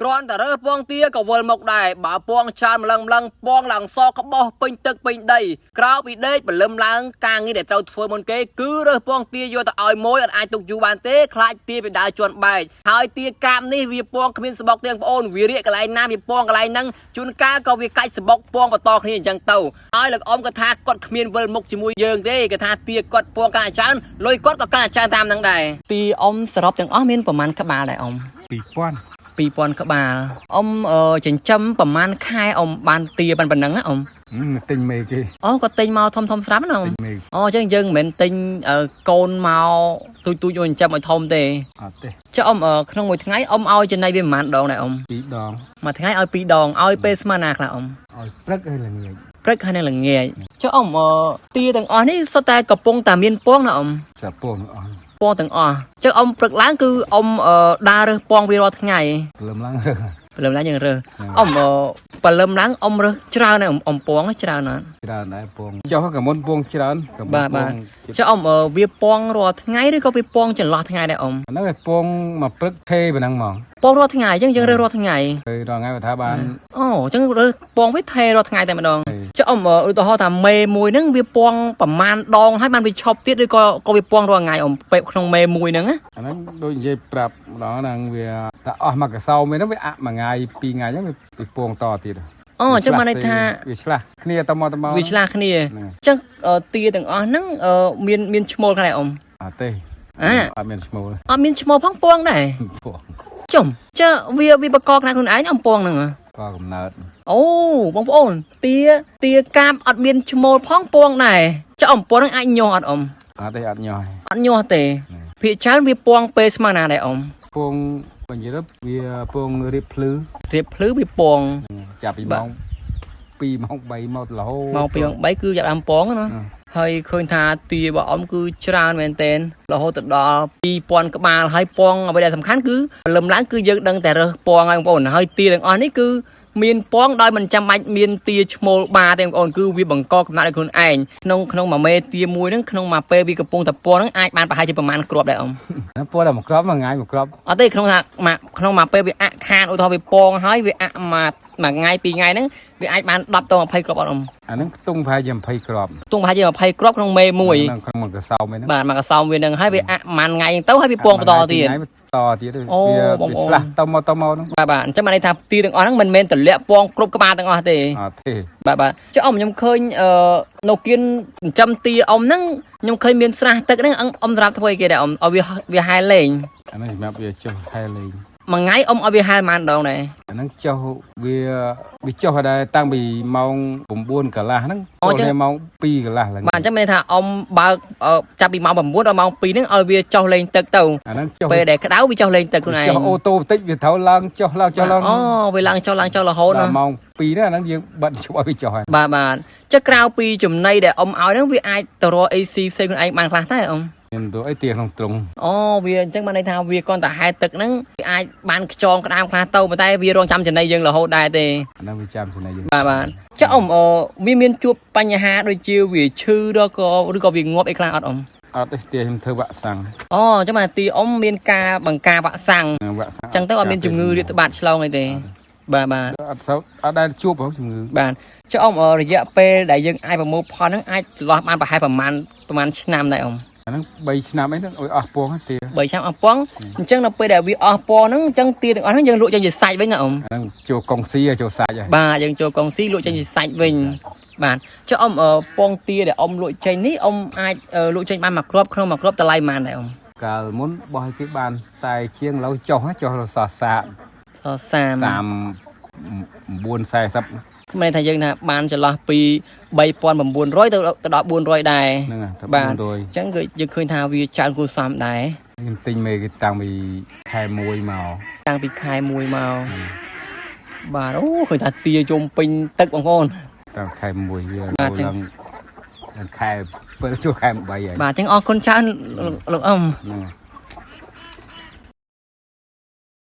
ក្រនតែរើពងទាក៏វិលមកដែរបើពងច្រើនម្លឹងពងឡើងសក្បោះពេញទឹកពេញដីក្រោយពីដេកបលឹមឡើងការងារដែលត្រូវធ្វើមុនគេគឺរើពងទាយកទៅឲ្យមួយអត់អាចទុកយូរបានទេខ្លាចទាពីដើរជន់បែកហើយទាកាប់នេះវាពងគ្មានសបុកទាំងប្អូនវារៀកកន្លែងណាវាពងកន្លែងហ្នឹងជួនកាលក៏វាកាច់សបុកពងបន្តគ្នាអញ្ចឹងទៅហើយលោកអ៊ំក៏ថាគាត់គ្មានវិលមុខជាមួយយើងទេគាត់ថាទាគាត់ពងកាន់តែច្រើនលុយគាត់ក៏កាន់តែច្រើនតាមហ្នឹងដែរទាអ៊ំសរុបទាំងអស់មានប្រមាណក្បាលដែរអ៊ំ2000ក្បាលអ៊ំចិញ្ចឹមប្រមាណខែអ៊ំបានទាប៉ុណ្ណឹងណាអ៊ំទិញមេគេអូក៏ទិញមកធំស្រាប់ណាអ៊ំអូអញ្ចឹងយើងមិនមែនទិញកូនមកទូចយកចិញ្ចឹមឲ្យធំទេអត់ទេចុះអ៊ំក្នុងមួយថ្ងៃអ៊ំឲ្យចំណីវាប្រហែលដងដែរអ៊ំ2 ដងមួយថ្ងៃឲ្យ2 ដងឲ្យពេលស្មើណាខ្លះអ៊ំឲ្យព្រឹកហើយល្ងាចព្រឹកហើយនឹងល្ងាចចុះអ៊ំទាទាំងអស់នេះសុទ្ធតែកំពុងតែមានពងណាអ៊ំតែពងអស់ពងទាំងអស់ចុះអ៊ំព្រឹកឡើងគឺអ៊ំដើររើសពងវារាល់ថ្ងៃព្រលឹមឡើងយើងរើសអ៊ំព្រលឹមឡើងអ៊ំរើសច្រើនណាស់អ៊ំពងច្រើនណាស់ច្រើនដែរពងចុះក៏មុនពងច្រើនបាទចុះអ៊ំវាពងរាល់ថ្ងៃឬក៏វាពងចន្លោះថ្ងៃដែរអ៊ំហ្នឹងឯងពងមកព្រឹកថេប៉ុណ្ណឹងហ្មងពងរាល់ថ្ងៃអញ្ចឹងយើងរើសរាល់ថ្ងៃរាល់ថ្ងៃបើថាបានអូអញ្ចឹងរើសពងវាថេរាល់ថ្ងៃតែម្ដងចុះអ៊ំឧទាហរណ៍ថាមេមួយហ្នឹងវាពងប្រមាណដងហើយបានវាឈប់ទៀតឬក៏វាពងរាល់ថ្ងៃអ៊ំពេលក្នុងមេមួយហ្នឹងណាអាហ្នឹងដូចនិយាយប្រាប់ម្ដងហ្នឹងវាតែអស់មកកសោមួយហ្នឹងវាអាក់មួយថ្ងៃ2ថ្ងៃហ្នឹងវាពងតទៀតអូអញ្ចឹងបានន័យថាវាឆ្លាស់គ្នាតមកវាឆ្លាស់គ្នាអញ្ចឹងទាទាំងអស់ហ្នឹងមានឈ្មោលខ្លះដែរអ៊ំអត់ទេអត់មានឈ្មោលផងពងដែរចំចុះវាបកកណាខ្លួនឯងអំពងហ្នឹងក៏កំណើតអូបងប្អូនទាកាបអត់មានឈ្មោលផងពងដែរចុះអំពងហ្នឹងអាចញាស់អត់អ៊ំអត់ទេអត់ញាស់ទេភាគច្រើនវាពងពេលស្មើណាដែរអ៊ំពងបញ្ញរិបវាពងរៀបភ្លឺវាពងចាប់ពីម៉ោង2ម៉ោង3មករហូតម៉ោង2ម៉ោង3គឺចាប់ដើមពងណាហើយឃើញថាទារបស់អ៊ំគឺច្រើនមែនទែនរហូតដល់2000ក្បាលហើយពងអ្វីដែលសំខាន់គឺលឹមឡើងគឺយើងដឹងតែរើសពងហើយបងប្អូនហើយទាទាំងអស់នេះគឺមានពងដោយមិនចាំបាច់មានទាឈ្មោលបាទេបងប្អូនគឺវាបង្កកំណត់ឲ្យខ្លួនឯងក្នុងមួយមេទាមួយហ្នឹងក្នុងមួយពេលវាកំពុងតែពងហ្នឹងអាចបានប្រហែលជាប្រមាណគ្រាប់ដែរអ៊ំពងតែមួយគ្រាប់មួយថ្ងៃមួយគ្រាប់អត់ទេក្នុងមួយពេលវាអាក់ខានឧទាហរណ៍វាពងហើយវាអាក់មួយថ្ងៃ2ថ្ងៃហ្នឹងវាអាចបាន10ទៅ20គ្រាប់អត់អ៊ំអាហ្នឹងខ្ទង់ប្រហែលជា20គ្រាប់ក្នុងមេមួយក្នុងមួយកសោមហ្នឹងបាទមួយកសោមវាហ្នឹងហើយវាអាក់មួយថ្ងៃទៅហើយវាពងបន្តទៀតអូបងប្អូនឆ្លាស់ទៅមកហ្នឹងបាទអញ្ចឹងបានន័យថាទាទាំងអស់ហ្នឹងមិនមែនទម្លាក់ពងគ្រប់ក្បាលទាំងអស់ទេអត់ទេបាទចុះអ៊ំខ្ញុំឃើញនៅគៀនចិញ្ចឹមទាអ៊ំហ្នឹងខ្ញុំឃើញមានស្រះទឹកហ្នឹងអ៊ំសម្រាប់ធ្វើអីគេដែរអ៊ំឲ្យវាហែលលេងអាហ្នឹងសម្រាប់វាចុះហែលលេងមួយថ្ងៃអ៊ំឲ្យវាហែលប៉ុន្មានដងដែរអាហ្នឹងចុះវាចុះដែរតាំងពីម៉ោង9កន្លះហ្នឹងដល់ម៉ោង2កន្លះឡើងបាទអញ្ចឹងមានថាអ៊ំបើកចាប់ពីម៉ោង9ដល់ម៉ោង2ហ្នឹងឲ្យវាចុះលេងទឹកទៅអាហ្នឹងចុះពេលដែលក្តៅវាចុះលេងទឹកខ្លួនឯងចុះអូតូបន្តិចវាត្រូវឡើងចុះអូវាឡើងចុះរហូតណាម៉ោង2ហ្នឹងអាហ្នឹងយើងបិទជប់ឲ្យវាចុះហើយបាទចុះក្រៅពីចំណីដែលអ៊ំឲ្យហ្នឹងវាអាចទៅរកអីស៊ីផ្សេងខ្លួនឯងបានខ្លះដែរអ៊ំមានទៅអីទាក្នុងទ្រុងអូវាអញ្ចឹងបានន័យថាវាគ្រាន់តែហែលទឹកហ្នឹងវាអាចបានខ្យងក្តាមខ្លះទៅប៉ុន្តែវារងចាំចំណីយើងរហូតដែរទេអាហ្នឹងវាចាំចំណីយើងបាទចុះអ៊ំវាមានជួបបញ្ហាដូចជាវាឈឺឬក៏វាងាប់អីខ្លះអត់អ៊ំអត់ទេទាខ្ញុំធ្វើវ៉ាក់សាំងអូអញ្ចឹងបានទាអ៊ំមានការបង្ការវ៉ាក់សាំងអញ្ចឹងទៅអត់មានជំងឺរាតត្បាតឆ្លងអីទេបាទអត់ដែលជួបជំងឺបាទចុះអ៊ំរយៈពេលដែលយើងអាចប្រមូលផលហ្នឹងអាចចន្លោះបានប្រហែលប្រហែលឆ្នាំដែរអ៊ំអាហ្នឹង3ឆ្នាំអីហ្នឹងឲ្យអស់ពងទេ3ឆ្នាំអស់ពងអញ្ចឹងដល់ពេលដែលវាអស់ពងហ្នឹងអញ្ចឹងទាទាំងអស់ហ្នឹងយើងលក់ចេញជាសាច់វិញណាអ៊ំហ្នឹងចូលកុងស៊ីចូលសាច់ហើយបាទយើងចូលកុងស៊ីលក់ចេញជាសាច់វិញបាទចុះអ៊ំពងទាដែលអ៊ំលក់ចេញនេះអ៊ំអាចលក់ចេញបានមួយគ្រាប់ក្នុងមួយគ្រាប់តម្លៃប៉ុន្មានដែរអ៊ំកាលមុនបោះឲ្យគេបាន40ជាងឥឡូវចុះសោះសាក3940មានថាយើងថាបានចន្លោះពី3900ទៅដល់400ដែរហ្នឹងបាទអញ្ចឹងគឺយើងឃើញថាវាច្រើនគួរសមដែរខ្ញុំទិញមេគេតាំងពីខែ1មកបាទអូឃើញថាទាជុំពេញទឹកបងប្អូនតាំងខែ1វាឡើងខែពេលចូលខែ8ហើយបាទអញ្ចឹងអរគុណច្រើនលោកអ៊ំ